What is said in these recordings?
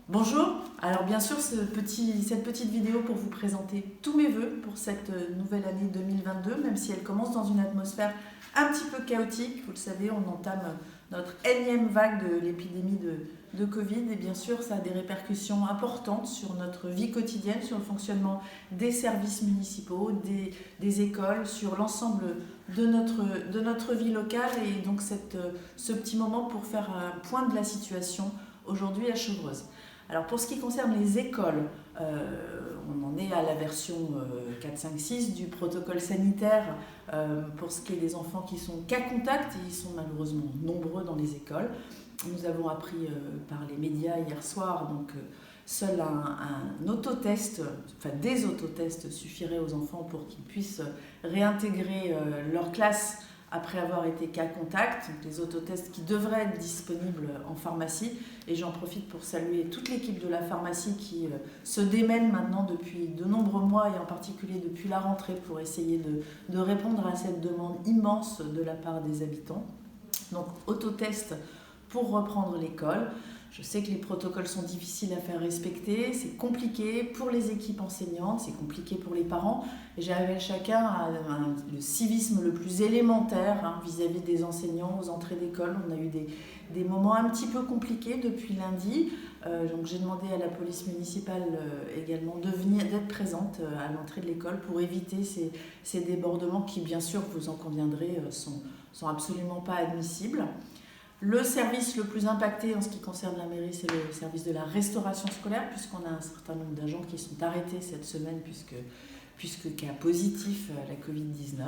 Bonjour, alors bien sûr cette petite vidéo pour vous présenter tous mes vœux pour cette nouvelle année 2022, même si elle commence dans une atmosphère un petit peu chaotique. Vous le savez, on entame notre énième vague de l'épidémie de Covid et bien sûr ça a des répercussions importantes sur notre vie quotidienne, sur le fonctionnement des services municipaux, des écoles, sur l'ensemble de notre vie locale et donc ce petit moment pour faire un point de la situation aujourd'hui à Chevreuse. Alors pour ce qui concerne les écoles, on en est à la version 4, 5, 6 du protocole sanitaire pour ce qui est des enfants qui sont cas contact, et ils sont malheureusement nombreux dans les écoles. Nous avons appris par les médias hier soir, donc seul un autotest, enfin des autotests suffiraient aux enfants pour qu'ils puissent réintégrer leur classe après avoir été cas contact, donc les autotests qui devraient être disponibles en pharmacie. Et j'en profite pour saluer toute l'équipe de la pharmacie qui se démène maintenant depuis de nombreux mois et en particulier depuis la rentrée pour essayer de répondre à cette demande immense de la part des habitants. Donc autotest pour reprendre l'école. Je sais que les protocoles sont difficiles à faire respecter, c'est compliqué pour les équipes enseignantes, c'est compliqué pour les parents. Et j'appelle chacun à le civisme le plus élémentaire vis-à-vis des enseignants aux entrées d'école. On a eu des moments un petit peu compliqués depuis lundi. Donc j'ai demandé à la police municipale également d'être présente à l'entrée de l'école pour éviter ces débordements qui, bien sûr, vous en conviendrez, sont absolument pas admissibles. Le service le plus impacté en ce qui concerne la mairie, c'est le service de la restauration scolaire, puisqu'on a un certain nombre d'agents qui sont arrêtés cette semaine, puisque cas positif à la Covid-19.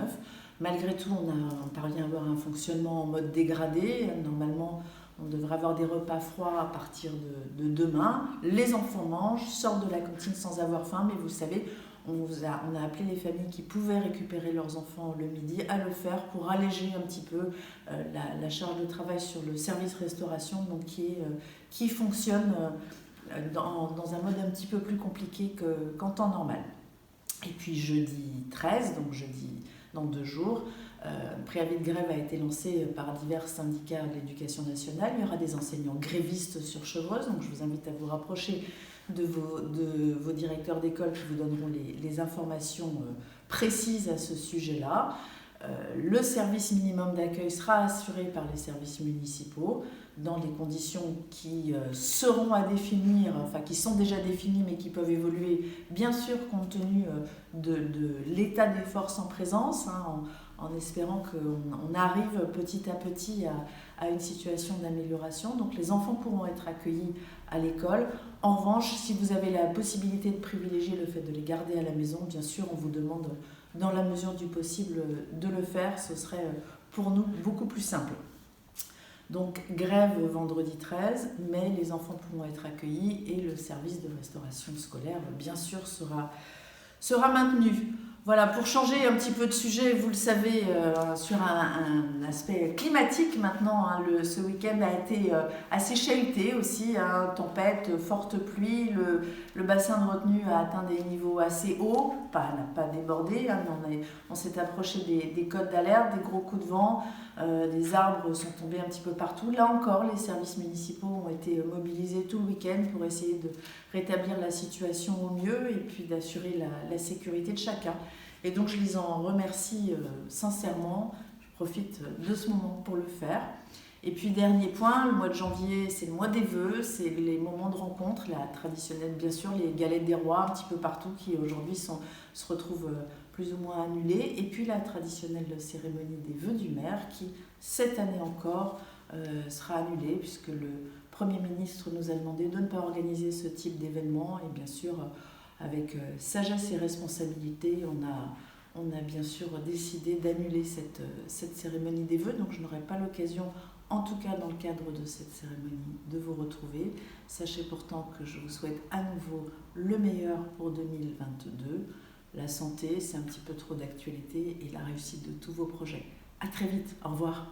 Malgré tout, on parvient à avoir un fonctionnement en mode dégradé. Normalement, on devrait avoir des repas froids à partir de demain. Les enfants mangent, sortent de la cantine sans avoir faim, mais vous savez, on a appelé les familles qui pouvaient récupérer leurs enfants le midi à le faire pour alléger un petit peu la charge de travail sur le service restauration, donc qui fonctionne dans un mode un petit peu plus compliqué qu'en temps normal. Et puis jeudi 13, donc jeudi dans 2 jours, un préavis de grève a été lancé par divers syndicats de l'éducation nationale. Il y aura des enseignants grévistes sur Chevreuse, donc je vous invite à vous rapprocher de vos directeurs d'école qui vous donneront les informations précises à ce sujet-là. Le service minimum d'accueil sera assuré par les services municipaux dans des conditions qui seront à définir, enfin qui sont déjà définies mais qui peuvent évoluer, bien sûr compte tenu de l'état des forces en présence, en espérant qu'on arrive petit à petit à une situation d'amélioration. Donc les enfants pourront être accueillis à l'école. En revanche, si vous avez la possibilité de privilégier le fait de les garder à la maison, bien sûr, on vous demande dans la mesure du possible de le faire. Ce serait pour nous beaucoup plus simple. Donc grève vendredi 13, mais les enfants pourront être accueillis et le service de restauration scolaire, bien sûr, sera maintenu. Voilà, pour changer un petit peu de sujet, vous le savez, sur un aspect climatique maintenant, ce week-end a été assez chahuté aussi, tempête, forte pluie, le bassin de retenue a atteint des niveaux assez hauts, n'a pas débordé, mais on s'est approché des codes d'alerte, des gros coups de vent, des arbres sont tombés un petit peu partout. Là encore, les services municipaux ont été mobilisés tout le week-end pour essayer de rétablir la situation au mieux et puis d'assurer la sécurité de chacun. Et donc je les en remercie sincèrement, je profite de ce moment pour le faire. Et puis dernier point, le mois de janvier, c'est le mois des vœux, c'est les moments de rencontre, la traditionnelle bien sûr, les galettes des rois un petit peu partout qui aujourd'hui se retrouvent plus ou moins annulées. Et puis la traditionnelle cérémonie des vœux du maire qui, cette année encore, sera annulée puisque le Premier ministre nous a demandé de ne pas organiser ce type d'événement et bien sûr avec sagesse et responsabilité, on a bien sûr décidé d'annuler cette cérémonie des vœux, donc je n'aurai pas l'occasion, en tout cas dans le cadre de cette cérémonie, de vous retrouver. Sachez pourtant que je vous souhaite à nouveau le meilleur pour 2022. La santé, c'est un petit peu trop d'actualité et la réussite de tous vos projets. À très vite, au revoir.